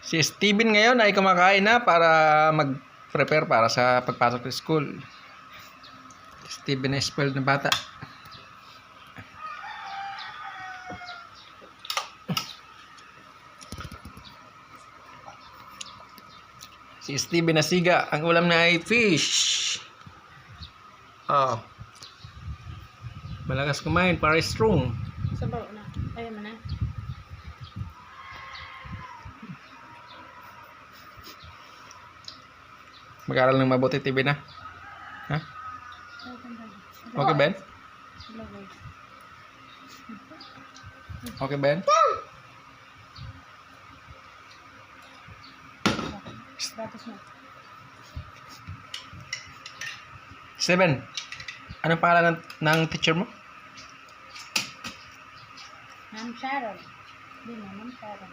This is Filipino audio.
Si Steven ngayon ay kumakain na para mag-prepare para sa pagpasok sa school. Steven ay spoiled na bata. Si Steven na siga. Ang ulam na ay fish. Oh. Malakas kumain para strong. Sabaw na. Ayaw mo na. Mag-aral ng mabuti, TV na. Ha? Okay, Ben? Okay, Ben? Tapos na. Steven, anong pangalan ng teacher mo? Ma'am Sharon. Hindi mo, Ma'am Sharon.